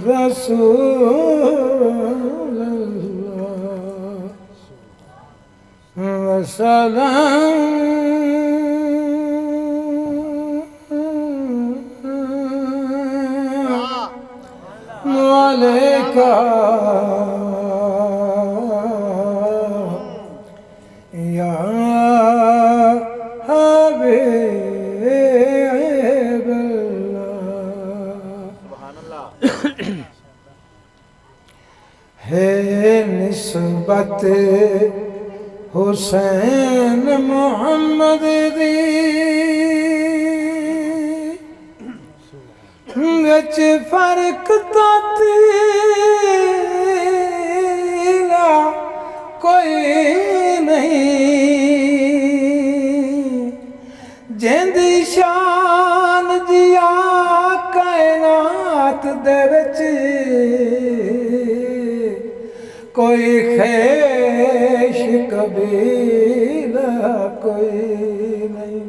रसूल अल्लाह वसलाम अलैका या हबीब अल्लाह। है निस्बत हुसैन मोहम्मद दी विच फर्क तातीला कोई नहीं। जिंदी शान जिया कायनात दे विच कोई ख़ैश कबीला कोई नहीं।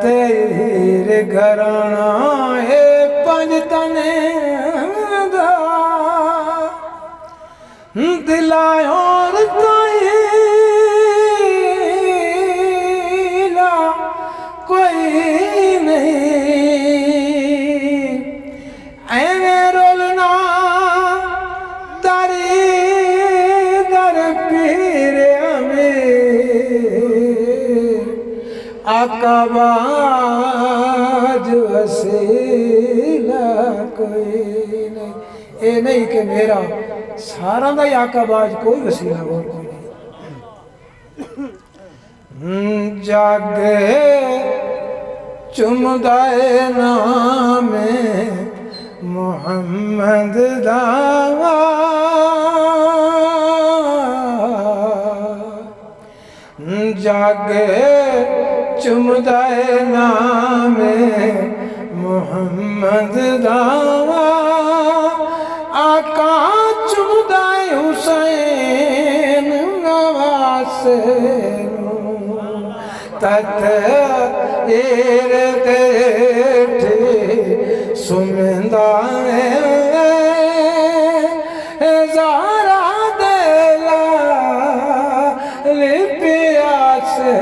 तेर घराना है पंज तने दा दिलायो ताईला कोई नहीं। ऐवें रोलना दरी दर पीर आकाबाज वसीला कोई नहीं। ये नहीं कि मेरा सारा का आकाबाज कोई वसीला और कोई नहीं। जागे चुमदाए नाम मोहम्मद दावा जागे चुमदाए नाम मोहम्मद दावा आका चुमदाए हुसैन नवासे तत एर देठे सुमिंदा ज़ारा देला लिपिया से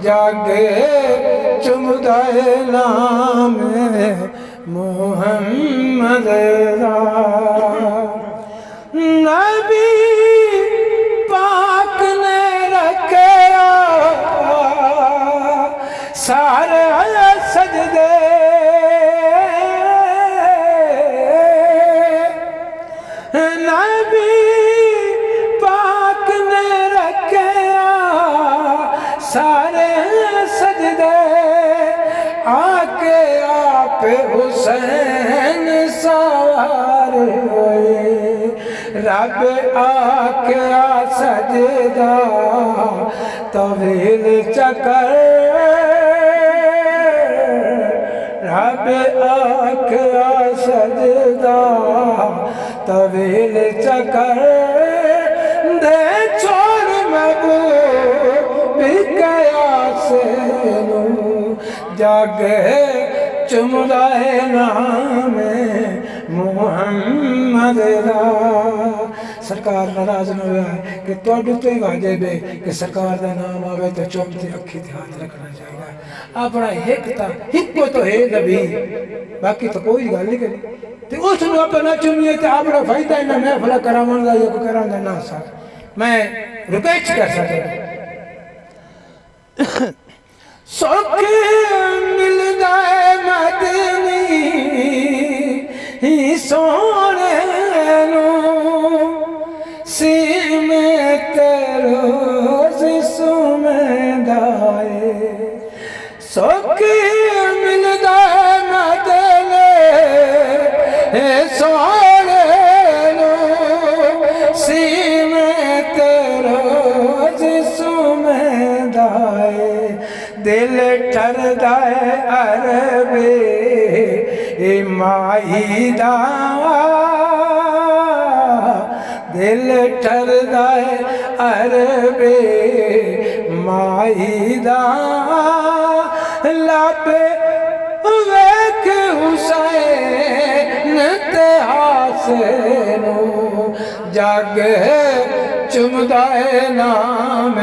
जागे चुमदाए नाम मोहम्मद नबी पाक ने रखे सारे सजदे नबी पाक ने रखे सारे सजदे आके आप हुसैन सवार हुए रब आके सजदा तवील चकर रब आके सजदा तवील चकर दे छोड़ महबूब कया से जागे चुमदाए नाम मोहम्मद सरकार नाराज न हुआ है कि तुहाडे तो ही वाजिब है कि सरकार का नाम आवे तो चुमती अखी ते हाथ रखना चाहिए। अपना हिको तो है नबी बाकी तो कोई गल नहीं करी ते उस नु अपना चुमिए ते अपना फायदा इना महफिल करावन दा जो करांगा ना सा मैं रुकैच कर सके सुख मिलदा है मदनी ही सोने नु सीमे तेरो सुमेदाए सुख मिलदा है मदनी सोने नु सीमे तेरो सुमेदाए दिल ठरदा है अरबे माही दा दिल ठरदा है अरबे माही दा लब वेख हुसैन सेनो जग चुमदा है नाम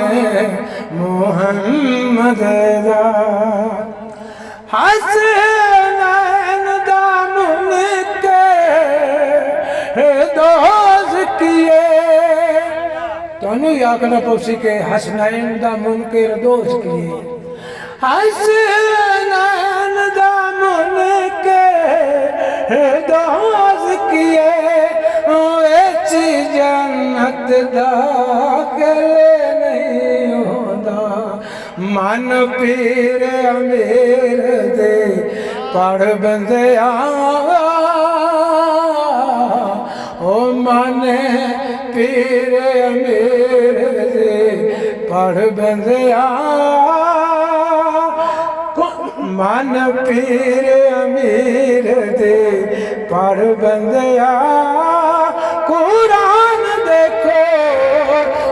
मुहम्मद दा हसनैन दा मुनके दोज किए तनु आखना पौसी के हसनैन दा मुनकर दोष किए हसनैन दा मुनकर दोष किए विच जन्नत दाखिल नहीं होंदा मन पीर अमीर दे पढ़ बंदिया ओ मन पीर अमीर दे पढ़ बंदिया मन पीर अमीर दे पढ़ बंदिया कुरान देखो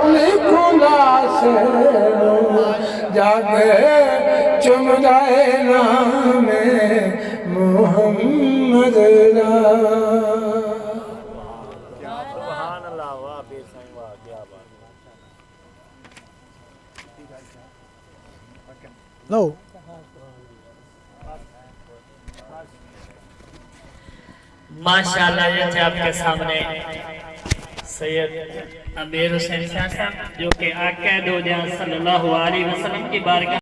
लिखूंगा से जागे चुमदाए नाम मुहम्मद लो माशाअल्लाह ये थे आपके सामने सैयद अमीर हुसैन साहब जो कि आका दो जहां सल्लल्लाहु अलैहि वसल्लम की बारगाह